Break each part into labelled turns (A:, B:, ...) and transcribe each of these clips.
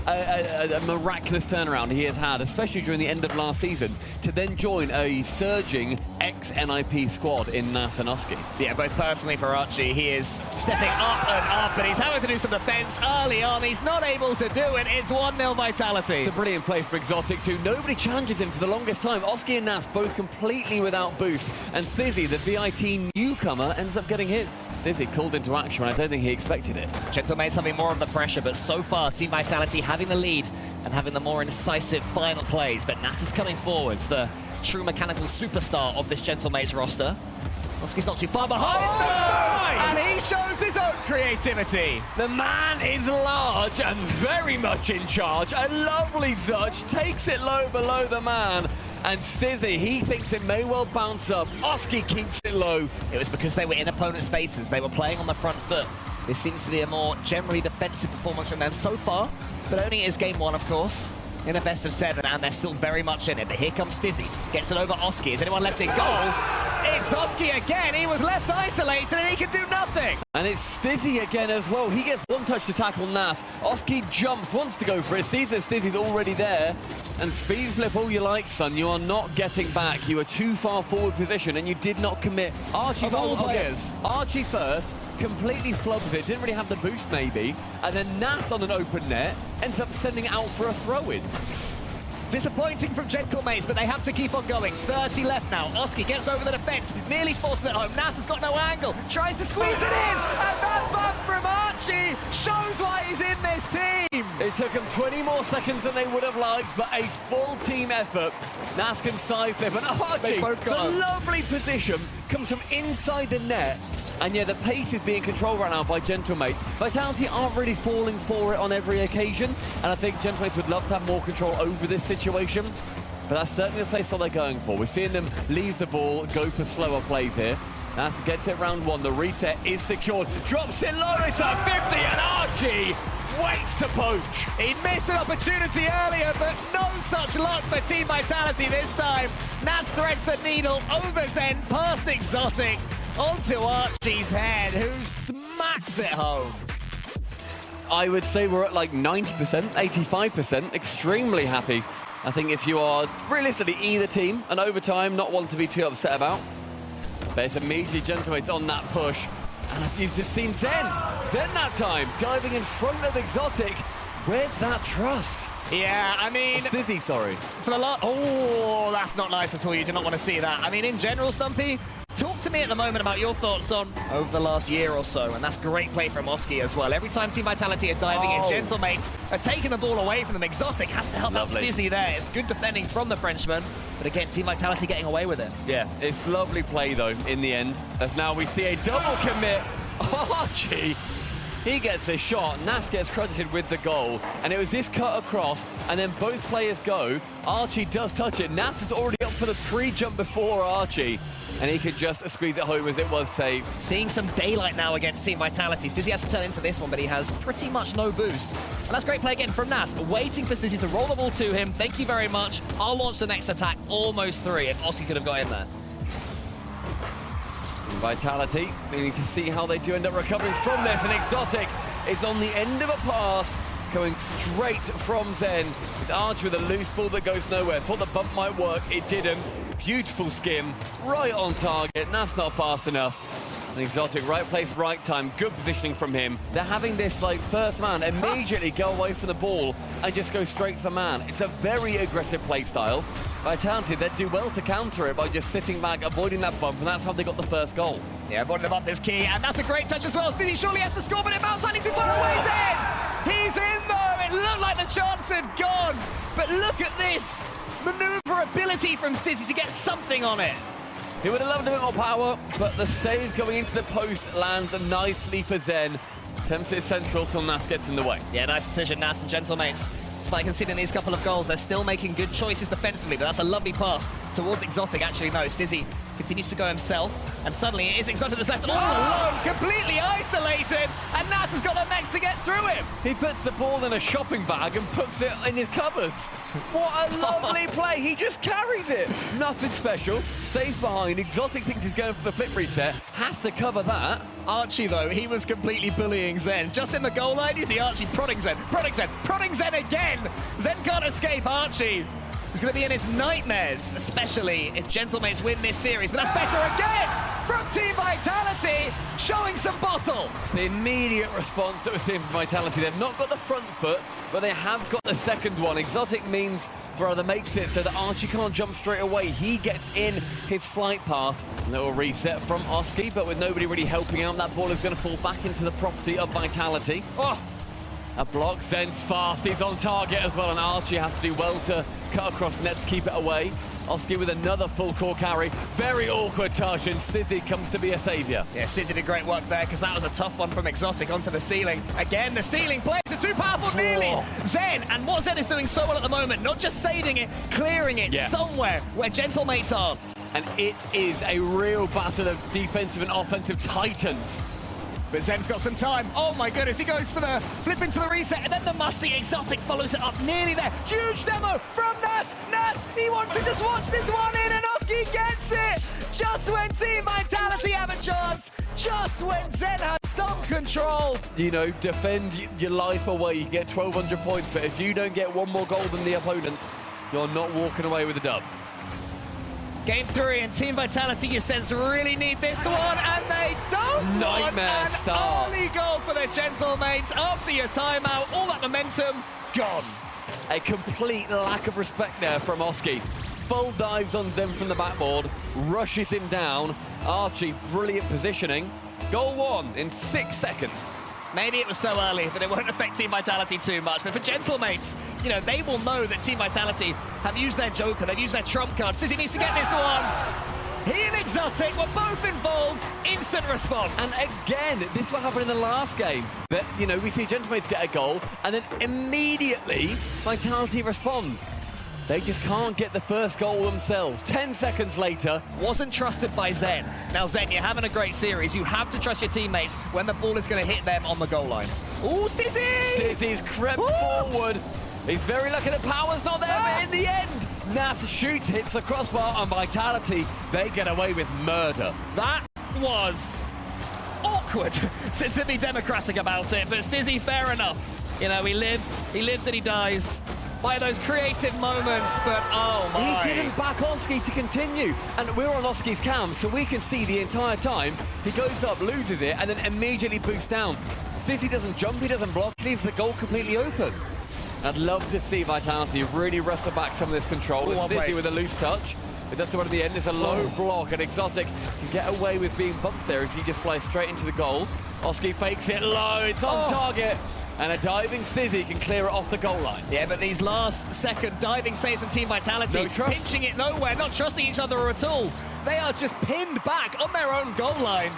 A: a miraculous turnaround he has had, especially during the end of last season, to then join a surging ex-NIP squad in Nas and Oski.
B: Yeah, both personally for Archie, he is stepping up and up, and he's having to do some defense early on. He's not able to do it. It's 1-0 Vitality.
A: It's a brilliant play for Exotic too. Nobody challenges him for the longest time. Oski and Nas both completely without boost, and Stizzy, the VIT newcomer, ends up getting hit. Stizzy called into action, I don't think he expected it.
B: Gentlemates having more of the pressure, but so far Team Vitality having the lead and having the more incisive final plays. But Nas is coming forwards, the true mechanical superstar of this Gentlemates roster. Oski's not too far behind, and he shows his own creativity.
A: The man is large and very much in charge. A lovely touch, takes it low below the man. And Stizzy, he thinks it may well bounce up. Oski keeps it low.
B: It was because they were in opponent spaces. They were playing on the front foot. This seems to be a more generally defensive performance from them so far, but only is game one, of course, in a best of 7, and they're still very much in it. But here comes Stizzy, gets it over Oski. Is anyone left in goal? It's Oski again. He was left isolated and he can do nothing.
A: And it's Stizzy again as well. He gets one touch to tackle Nas. Oski jumps, wants to go for it, sees that Stizzy's already there. And speed flip all you like, son. You are not getting back. You are too far forward position and you did not commit. Archie,
B: of all players.
A: Archie first, completely flubs it, didn't really have the boost maybe. And then Nas on an open net ends up sending out for a throw-in.
B: Disappointing from Gentlemates, but they have to keep on going. 30 left now. Oski gets over the defense, nearly forces it home. Nas has got no angle, tries to squeeze it in, and that bump from Archie shows why he's in this team.
A: It took him 20 more seconds than they would have liked, but a full team effort. Nas can side flip, and Archie, the lovely position, comes from inside the net. And yeah, the pace is being controlled right now by Gentlemates. Vitality aren't really falling for it on every occasion, and I think Gentlemates would love to have more control over this situation, but that's certainly the place that they're going for. We're seeing them leave the ball, go for slower plays here. Nas gets it round 1, the reset is secured, drops it low, it's at 50, and Archie waits to poach.
B: He missed an opportunity earlier, but no such luck for Team Vitality this time. Nas threads the needle over Zen, past Exotic, onto Archie's head, who smacks it home.
A: I would say we're at like 90%, 85%, extremely happy. I think if you are realistically either team, an overtime, not one to be too upset about. But it's immediately Gentlemates on that push. And you've just seen Zen that time, diving in front of Exotic. Where's that trust?
B: Yeah, I mean...
A: Stizzy, sorry.
B: For a lot... Oh, that's not nice at all. You do not want to see that. I mean, in general, Stumpy, talk to me at the moment about your thoughts on over the last year or so, and that's great play from Oski as well. Every time Team Vitality are diving in, Gentlemates are taking the ball away from them. Exotic has to help out Stizzy there. It's good defending from the Frenchman, but again, Team Vitality getting away with it.
A: Yeah, it's lovely play, though, in the end, as now we see a double commit. Archie, he gets a shot, Nas gets credited with the goal, and it was this cut across, and then both players go. Archie does touch it. Nas is already up for the pre-jump before Archie, and he could just squeeze it home as it was safe.
B: Seeing some daylight now against Team Vitality. Stizzy has to turn into this one, but he has pretty much no boost. And that's great play again from Nas, waiting for Stizzy to roll the ball to him. Thank you very much. I'll launch the next attack. Almost 3 if Oski could have got in there.
A: Vitality, we need to see how they do end up recovering from this, and Exotic is on the end of a pass, going straight from Zen. It's Archie with a loose ball that goes nowhere. Thought the bump might work, it didn't. Beautiful skim, right on target, that's not fast enough. And Exotic, right place, right time, good positioning from him. They're having this, like, first man immediately go away from the ball and just go straight for man. It's a very aggressive play style. Vitality, they'd do well to counter it by just sitting back, avoiding that bump, and that's how they got the first goal.
B: Yeah, avoiding the bump is key, and that's a great touch as well. Stizzy surely has to score, but it bounced slightly too far away. He's in, though. It looked like the chance had gone, but look at this maneuverability from Stizzy to get something on it.
A: He would have loved a bit more power, but the save going into the post lands nicely for Zen. Attempts it central till Nas gets in the way.
B: Yeah, nice decision, Nas and Gentlemates. Despite conceding these couple of goals, they're still making good choices defensively, but that's a lovely pass towards Exotic. Actually, no, Stizzy continues to go himself, and suddenly it is Exotic that's left all alone, completely isolated, and Nas has got the mechs to get through him.
A: He puts the ball in a shopping bag and puts it in his cupboards. What a lovely play. He just carries it. Nothing special. Stays behind. Exotic thinks he's going for the flip reset. Has to cover that.
B: Archie, though, he was completely bullying Zen. Just in the goal line, you see Archie prodding Zen, prodding Zen again. Zen can't escape Archie. He's going to be in his nightmares, especially if Gentlemates win this series. But that's better again from Team Vitality, showing some bottle.
A: It's the immediate response that we're seeing from Vitality. They've not got the front foot, but they have got the second one. Exotic means to rather makes it so that Archie can't jump straight away. He gets in his flight path. A little reset from Oski, but with nobody really helping out, that ball is going to fall back into the property of Vitality.
B: Oh.
A: A block, Zen's fast, he's on target as well, and Archie has to do well to cut across net to keep it away. Oski with another full core carry. Very awkward touch, and Stizzy comes to be a saviour.
B: Yeah, Stizzy did great work there, because that was a tough one from Exotic onto the ceiling. Again, the ceiling plays are too powerful, nearly. Zen, and what Zen is doing so well at the moment, not just saving it, clearing it somewhere where Gentlemates are.
A: And it is a real battle of defensive and offensive titans.
B: But Zen's got some time. Oh my goodness, he goes for the flip into the reset, and then the musty Exotic follows it up nearly there. Huge demo from Nas. Nas, he wants to just watch this one in, and Oski gets it. Just when Team Vitality have a chance, just when Zen has some control.
A: You know, defend your life away, you get 1,200 points, but if you don't get one more goal than the opponents, you're not walking away with a dub.
B: Game 3, and Team Vitality, you sense, really need this one, and they don't.
A: Nightmare start.
B: Early goal for the Gentlemates after your timeout. All that momentum gone.
A: A complete lack of respect there from Oski. Full dives on Zen from the backboard, rushes him down. Archie, brilliant positioning. Goal 1 in 6 seconds.
B: Maybe it was so early that it won't affect Team Vitality too much, but for Gentlemates, you know, they will know that Team Vitality have used their Joker, they've used their trump card. Stizzy needs to get this one. He and Exotic were both involved. Instant response.
A: And again, this is what happened in the last game. That, you know, we see Gentlemates get a goal, and then immediately Vitality respond. They just can't get the first goal themselves. 10 seconds later.
B: Wasn't trusted by Zen. Now, Zen, you're having a great series. You have to trust your teammates when the ball is going to hit them on the goal line. Ooh, Stizzy!
A: Stizzy's crept forward. He's very lucky the power's not there, but in the end, Nas shoots, hits the crossbar, and Vitality, they get away with murder.
B: That was awkward to be democratic about it, but Stizzy, fair enough. You know, he lives and he dies by those creative moments, but oh my.
A: He didn't back Oski to continue, and we're on Oski's cam, so we can see the entire time. He goes up, loses it, and then immediately boosts down. Stizzy doesn't jump, he doesn't block, leaves the goal completely open. I'd love to see Vitality really wrestle back some of this control. It's Stizzy with a loose touch. It does to one at the end. It's a low block, and Exotic can get away with being bumped there as he just flies straight into the goal. Oski fakes it low, it's on target. And a diving Stizzy can clear it off the goal line.
B: Yeah, but these last second diving saves from Team Vitality,
A: no trust.
B: Pinching it nowhere, not trusting each other at all. They are just pinned back on their own goal line.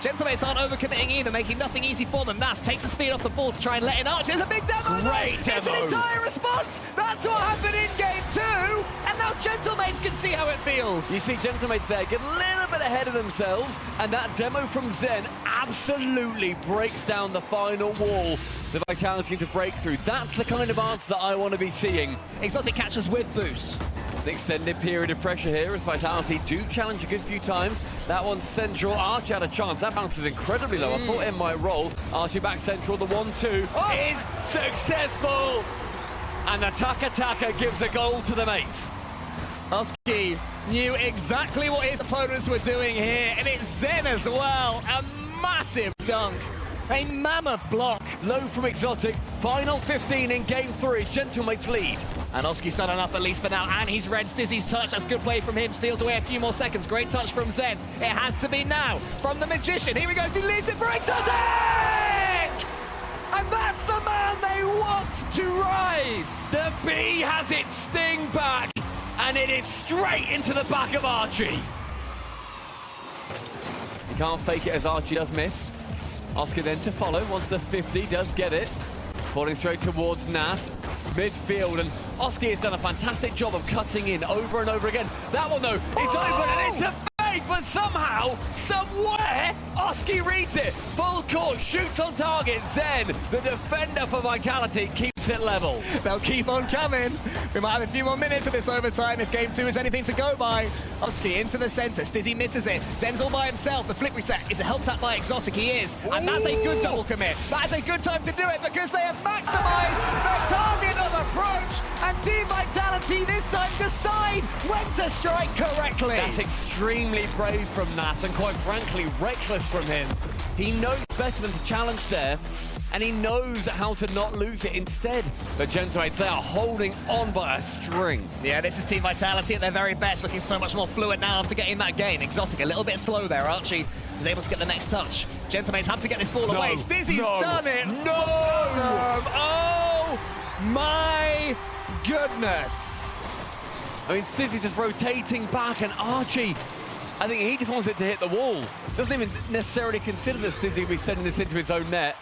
B: Gentlemates aren't overcommitting either, making nothing easy for them. Nas takes the speed off the ball to try and let in Archie. There's a big demo.
A: Great demo.
B: It's an entire response. That's what happened in game 2. And now Gentlemates can see how it feels.
A: You see Gentlemates there get a little bit ahead of themselves, and that demo from Zen absolutely breaks down the final wall. The Vitality to break through. That's the kind of answer that I want to be seeing.
B: Exotic catches with boost.
A: It's an extended period of pressure here as Vitality do challenge a good few times. That one's central. Archie had a chance. That bounces incredibly low. I thought it might roll. Archie back central. The 1-2 is successful. And the Taka gives a goal to the mates.
B: Oski knew exactly what his opponents were doing here, and it's Zen as well. A massive dunk. A mammoth block.
A: Low from Exotic. Final 15 in game 3. Gentlemates lead.
B: And Oski's done enough at least for now, and he's read Stizzy's touch. That's good play from him. Steals away a few more seconds. Great touch from Zen. It has to be now from the Magician. Here he goes. He leaves it for Exotic! And that's the man they want to rise.
A: The bee has its sting back, and it is straight into the back of Archie. He can't fake it as Archie does miss. Oski then to follow, once the 50, does get it. Falling straight towards Nas, midfield, and Oski has done a fantastic job of cutting in over and over again. That one though, it's open and it's a fake, but somehow, somewhere, Oski reads it. Full court, shoots on target. Zen, the defender for Vitality, keeps it level.
B: They'll keep on coming. We might have a few more minutes of this overtime if game 2 is anything to go by. Oski into the center. Stizzy misses it. Zen's all by himself. The flip reset is helped out by Exotic. He is. And that's a good double commit. That is a good time to do it because they have maximized their target of approach. And Team Vitality this time decide when to strike correctly.
A: That's extremely brave from Nas and quite frankly reckless from him. He knows better than to challenge there, and he knows how to not lose it instead. The Gentlemen, they are holding on by a string.
B: Yeah, this is Team Vitality at their very best, looking so much more fluid now after getting that game. Exotic a little bit slow there. Archie was able to get the next touch. Gentlemen have to get this ball away. Stizzy's done it.
A: No!
B: Oh my goodness.
A: I mean, Stizzy's just rotating back, and Archie, I think he just wants it to hit the wall. Doesn't even necessarily consider that Stizzy will be sending this into his own net.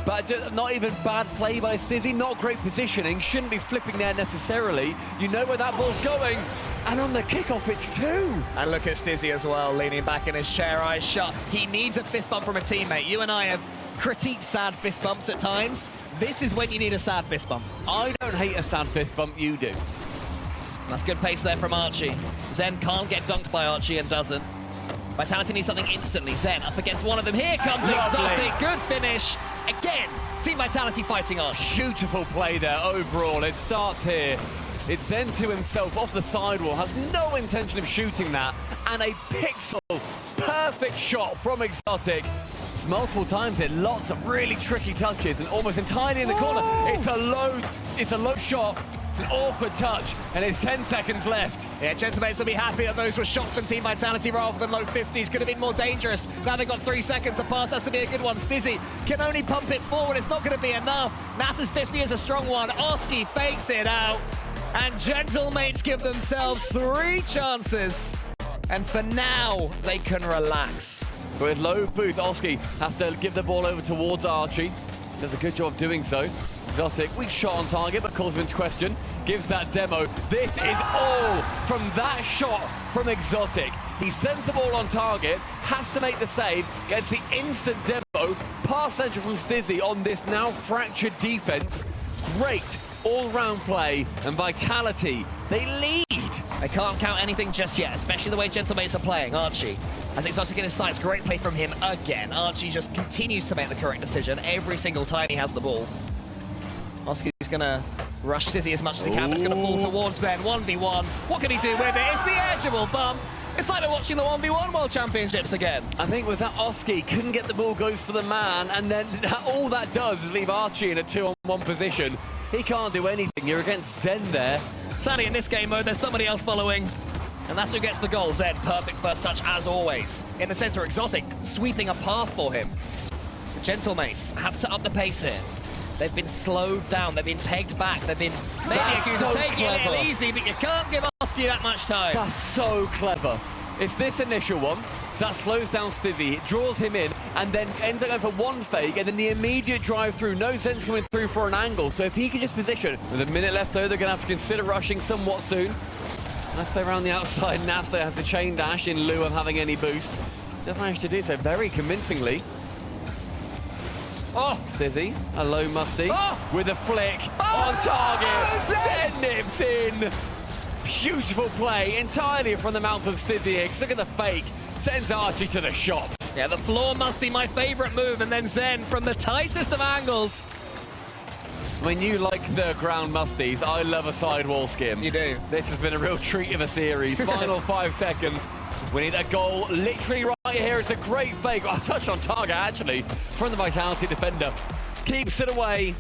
A: But not even bad play by Stizzy, not great positioning, shouldn't be flipping there necessarily. You know where that ball's going, and on the kickoff it's 2.
B: And look at Stizzy as well, leaning back in his chair, eyes shut. He needs a fist bump from a teammate. You and I have critiqued sad fist bumps at times. This is when you need a sad fist bump.
A: I don't hate a sad fist bump, you do.
B: That's good pace there from Archie. Zen can't get dunked by Archie and doesn't. Vitality needs something instantly. Zen up against one of them. Here comes Exotic. Good finish. Again, Team Vitality fighting on.
A: Beautiful play there overall. It starts here. It's Zen to himself off the sidewall. Has no intention of shooting that. And a pixel perfect shot from Exotic. It's multiple times here. Lots of really tricky touches and almost entirely in the corner. It's a low shot. It's an awkward touch, and it's 10 seconds left.
B: Yeah, Gentlemen will be happy that those were shots from Team Vitality rather than low 50s. Could have been more dangerous. Now they've got 3 seconds. The pass has to be a good one. Stizzy can only pump it forward. It's not going to be enough. Nasa's 50 is a strong one. Oski fakes it out. And Gentlemates give themselves 3 chances. And for now, they can relax.
A: With low boost, Oski has to give the ball over towards Archie. Does a good job doing so. Exotic, weak shot on target, but calls him into question. Gives that demo. This is all from that shot from Exotic. He sends the ball on target, has to make the save, gets the instant demo. Pass central from Stizzy on this now fractured defense. Great all-round play, and Vitality, they lead.
B: They can't count anything just yet, especially the way Gentlemates are playing. Archie has Exotic in his sights. Great play from him again. Archie just continues to make the correct decision every single time he has the ball. Oski's gonna rush Stizzy as much as he can, but it's gonna fall towards Zen. 1v1. What can he do with it? It's the edgeable bump. It's like they're watching the 1v1 World Championships again.
A: I think it was that Oski couldn't get the ball, goes for the man, and then all that does is leave Archie in a 2-on-1 position. He can't do anything. You're against Zen there.
B: Sadly, in this game mode, there's somebody else following, and that's who gets the goal. Zen, perfect first touch as always. In the center, Exotic sweeping a path for him. The Gentlemates have to up the pace here. They've been slowed down. They've been pegged back. They've been maybe taking it a little easy, but you can't give Oski that much time.
A: That's so clever. It's this initial one, so that slows down Stizzy, it draws him in, and then ends up going for one fake, and then the immediate drive through. No sense coming through for an angle, so if he can just position, with a minute left though, they're going to have to consider rushing somewhat soon. Nice play around the outside. Nasta has the chain dash in lieu of having any boost. They've managed to do so very convincingly. Oh, Stizzy, a low musty, with a flick on target. Zen nips in. Beautiful play entirely from the mouth of Stizzy Hicks. Look at the fake. Sends Archie to the shops.
B: Yeah, the floor musty, my favorite move, and then Zen from the tightest of angles.
A: I mean, you like the ground musties. I love a sidewall skim.
B: You do.
A: This has been a real treat of a series. Final 5 seconds. We need a goal literally right here. It's a great fake. A touch on target, actually, from the Vitality defender. Keeps it away.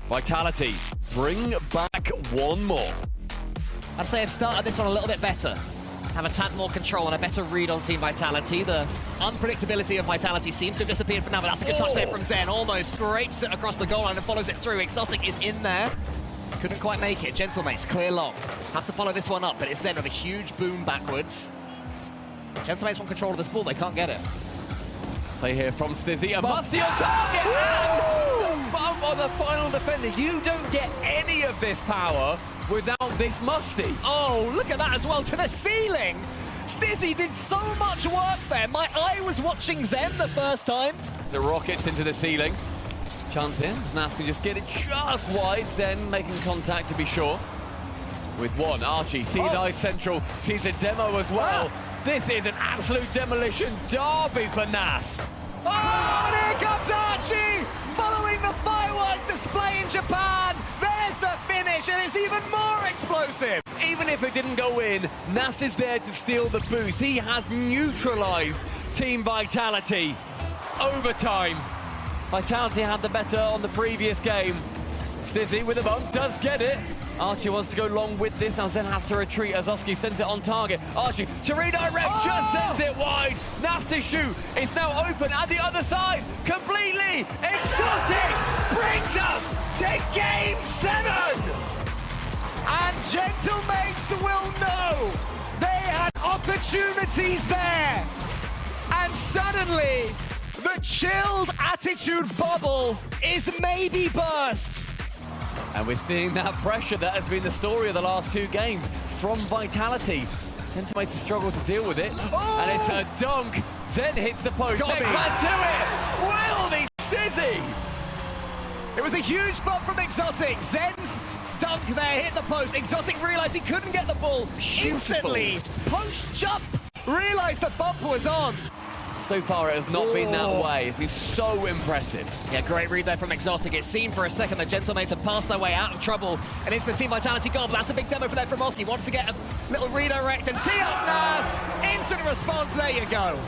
A: Vitality, bring back one more.
B: I'd say I've started this one a little bit better. Have a tad more control and a better read on Team Vitality. The unpredictability of Vitality seems to have disappeared for now, but that's a good touch there from Zen. Almost scrapes it across the goal line and follows it through. Exotic is in there. Couldn't quite make it. Gentlemates, clear long. Have to follow this one up, but it's Zen with a huge boom backwards. Gentlemates want control of this ball. They can't get it.
A: Play here from Stizzy. A musty on target. And on the final defender. You don't get any of this power without this musty.
B: Oh, look at that as well, to the ceiling! Stizzy did so much work there. My eye was watching Zen the first time.
A: The rockets into the ceiling. Chance here, Nas can just get it just wide. Zen making contact to be sure. With one, Archie sees Ice Central, sees a demo as well. This is an absolute demolition derby for Nas.
B: Oh, and here comes Archie! Following the fireworks display in Japan. There's the finish, and it's even more explosive.
A: Even if it didn't go in, Nas is there to steal the boost. He has neutralized Team Vitality. Overtime. Vitality had the better on the previous game. Stizzy with a bump, does get it. Archie wants to go long with this. Now Zen has to retreat as Oski sends it on target. Archie to redirect, just sends it wide. Nasty shoot. It's now open at the other side. Completely exotic. Brings us to Game 7.
B: And Gentlemates will know they had opportunities there. And suddenly, the chilled attitude bubble is maybe burst.
A: And we're seeing that pressure that has been the story of the last two games from Vitality. Gentlemates struggle to deal with it. And it's a dunk. Zen hits the post. Next man to it. Will be Stizzy.
B: It was a huge bump from Exotic. Zen's dunk there hit the post. Exotic realized he couldn't get the ball. Instantly, post jump. Realized the bump was on.
A: So far, it has not been that way. It's been so impressive.
B: Yeah, great read there from Exotic. It seemed for a second that Gentlemates have passed their way out of trouble and into the Team Vitality goal, but that's a big demo for them from Oski. Wants to get a little redirect and tee up Nas. Instant response, there you go.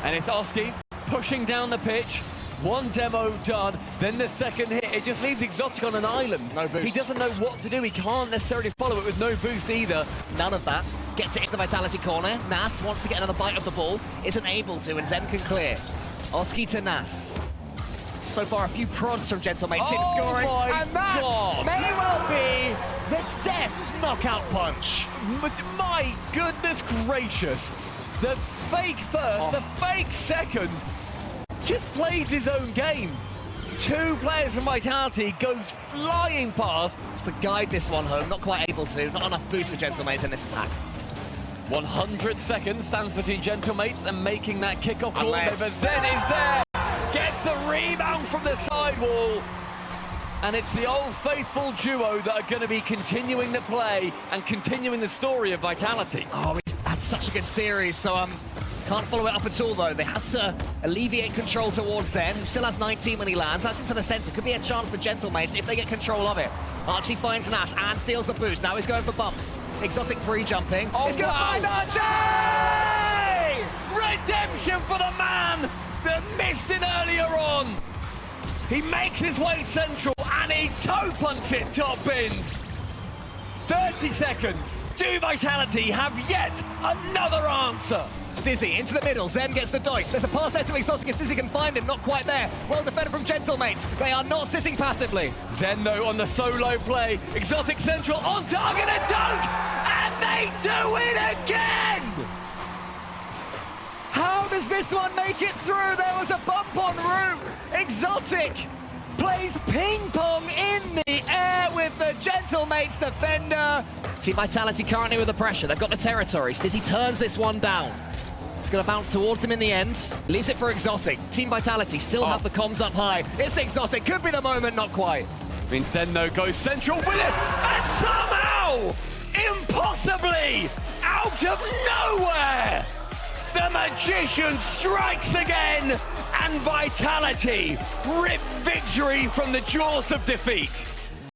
A: And it's Oski pushing down the pitch. One demo done, then the second hit. It just leaves Exotic on an island.
B: No boost.
A: He doesn't know what to do. He can't necessarily follow it with no boost either.
B: None of that. Gets it into the Vitality corner. Nas wants to get another bite of the ball. Isn't able to, and Zen can clear. Oski to Nas. So far, a few prods from Gentlemates in scoring. And that may well be the death knockout punch.
A: My goodness gracious. The fake first, the fake second, just plays his own game. Two players from Vitality goes flying past.
B: To guide this one home, not quite able to. Not enough boost for Gentlemates in this attack.
A: 100 seconds stands between Gentlemates and making that kickoff goal. Zen is there, gets the rebound from the sidewall. And it's the old faithful duo that are going to be continuing the play and continuing the story of Vitality.
B: Oh, he's had such a good series, so can't follow it up at all, though. They has to alleviate control towards Zen, who still has 19 when he lands. That's into the center. Could be a chance for Gentlemates if they get control of it. Archie finds Nas and steals the boost. Now he's going for bumps. Exotic pre-jumping. He's going to find Archie!
A: Redemption for the man that missed it earlier on. He makes his way central and he toe punts it top bins. 30 seconds. Do Vitality have yet another answer?
B: Stizzy into the middle. Zen gets the doink. There's a pass there to Exotic if Stizzy can find him. Not quite there. Well defended from Gentlemates. They are not sitting passively.
A: Zen, though, on the solo play. Exotic central on target, a dunk! And they do it again!
B: How does this one make it through? There was a bump en route. Exotic plays ping pong in the air with the Gentlemates defender. Team Vitality currently with the pressure. They've got the territory. Stizzy turns this one down. It's going to bounce towards him in the end. Leaves it for Exotic. Team Vitality still have the comms up high. It's Exotic. Could be the moment, not quite.
A: Vincendo goes central with it. And somehow, impossibly, out of nowhere, the Magician strikes again. And Vitality rip victory from the jaws of defeat.